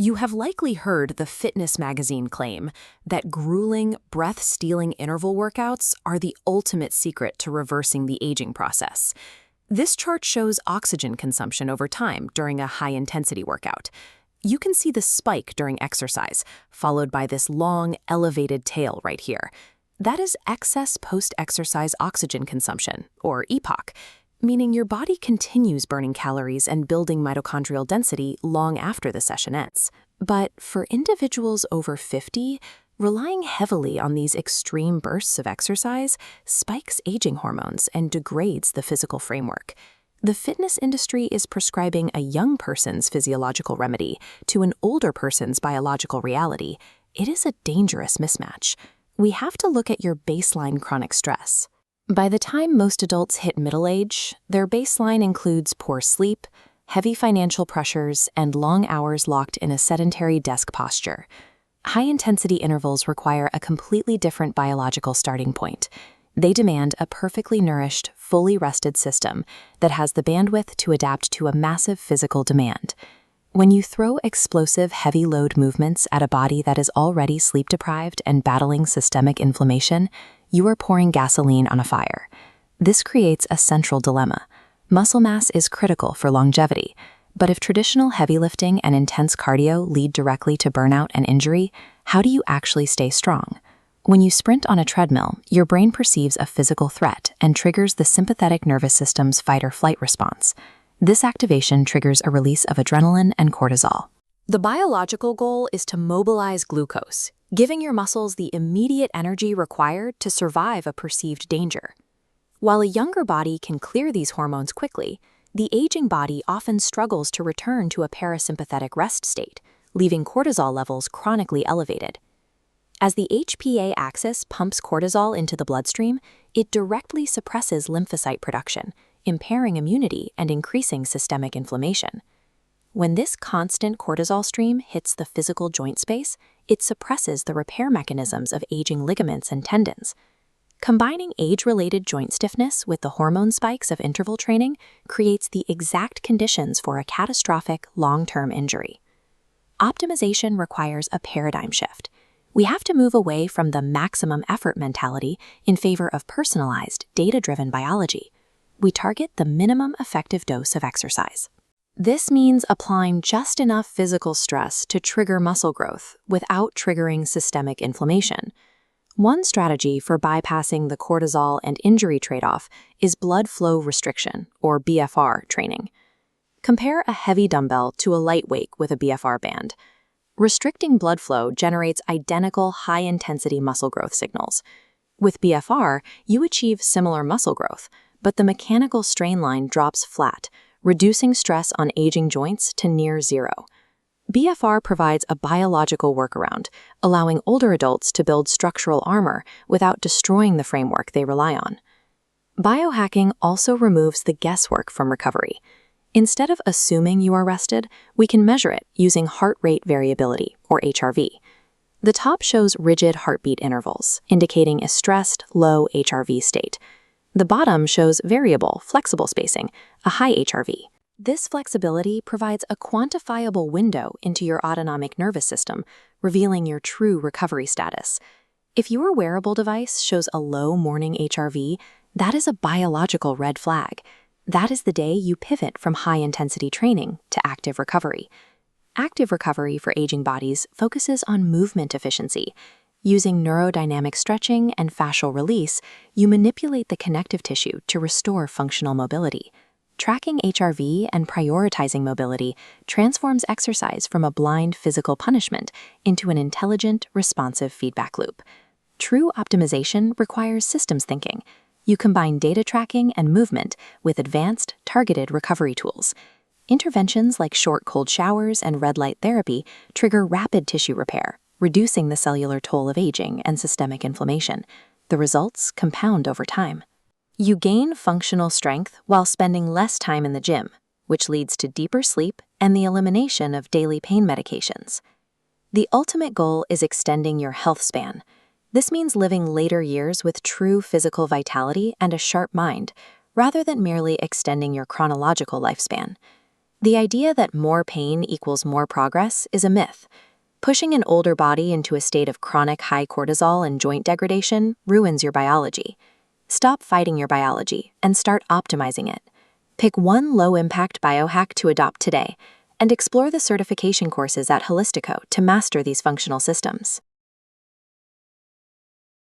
You have likely heard the fitness magazine claim that grueling, breath-stealing interval workouts are the ultimate secret to reversing the aging process. This chart shows oxygen consumption over time during a high-intensity workout. You can see the spike during exercise, followed by this long, elevated tail right here. That is excess post-exercise oxygen consumption, or EPOC, meaning your body continues burning calories and building mitochondrial density long after the session ends. But for individuals over 50, relying heavily on these extreme bursts of exercise spikes aging hormones and degrades the physical framework. The fitness industry is prescribing a young person's physiological remedy to an older person's biological reality. It is a dangerous mismatch. We have to look at your baseline chronic stress. By the time most adults hit middle age, their baseline includes poor sleep, heavy financial pressures, and long hours locked in a sedentary desk posture. High-intensity intervals require a completely different biological starting point. They demand a perfectly nourished, fully rested system that has the bandwidth to adapt to a massive physical demand. When you throw explosive, heavy-load movements at a body that is already sleep-deprived and battling systemic inflammation, you are pouring gasoline on a fire. This creates a central dilemma. Muscle mass is critical for longevity, but if traditional heavy lifting and intense cardio lead directly to burnout and injury, how do you actually stay strong? When you sprint on a treadmill, your brain perceives a physical threat and triggers the sympathetic nervous system's fight-or-flight response. This activation triggers a release of adrenaline and cortisol. The biological goal is to mobilize glucose, giving your muscles the immediate energy required to survive a perceived danger. While a younger body can clear these hormones quickly, the aging body often struggles to return to a parasympathetic rest state, leaving cortisol levels chronically elevated. As the HPA axis pumps cortisol into the bloodstream, it directly suppresses lymphocyte production, impairing immunity and increasing systemic inflammation. When this constant cortisol stream hits the physical joint space, it suppresses the repair mechanisms of aging ligaments and tendons. Combining age-related joint stiffness with the hormone spikes of interval training creates the exact conditions for a catastrophic long-term injury. Optimization requires a paradigm shift. We have to move away from the maximum effort mentality in favor of personalized, data-driven biology. We target the minimum effective dose of exercise. This means applying just enough physical stress to trigger muscle growth without triggering systemic inflammation. One strategy for bypassing the cortisol and injury trade-off is blood flow restriction, or BFR, training. Compare a heavy dumbbell to a light weight with a BFR band. Restricting blood flow generates identical high-intensity muscle growth signals. With BFR, you achieve similar muscle growth, but the mechanical strain line drops flat, reducing stress on aging joints to near zero. BFR provides a biological workaround, allowing older adults to build structural armor without destroying the framework they rely on. Biohacking also removes the guesswork from recovery. Instead of assuming you are rested, we can measure it using heart rate variability, or HRV. The top shows rigid heartbeat intervals, indicating a stressed, low HRV state. The bottom shows variable, flexible spacing, a high HRV. This flexibility provides a quantifiable window into your autonomic nervous system, revealing your true recovery status. If your wearable device shows a low morning HRV, that is a biological red flag. That is the day you pivot from high-intensity training to active recovery. Active recovery for aging bodies focuses on movement efficiency. Using neurodynamic stretching and fascial release, you manipulate the connective tissue to restore functional mobility. Tracking HRV and prioritizing mobility transforms exercise from a blind physical punishment into an intelligent, responsive feedback loop. True optimization requires systems thinking. You combine data tracking and movement with advanced, targeted recovery tools. Interventions like short cold showers and red light therapy trigger rapid tissue repair, reducing the cellular toll of aging and systemic inflammation. The results compound over time. You gain functional strength while spending less time in the gym, which leads to deeper sleep and the elimination of daily pain medications. The ultimate goal is extending your health span. This means living later years with true physical vitality and a sharp mind, rather than merely extending your chronological lifespan. The idea that more pain equals more progress is a myth. Pushing an older body into a state of chronic high cortisol and joint degradation ruins your biology. Stop fighting your biology and start optimizing it. Pick one low-impact biohack to adopt today and explore the certification courses at Holistico to master these functional systems.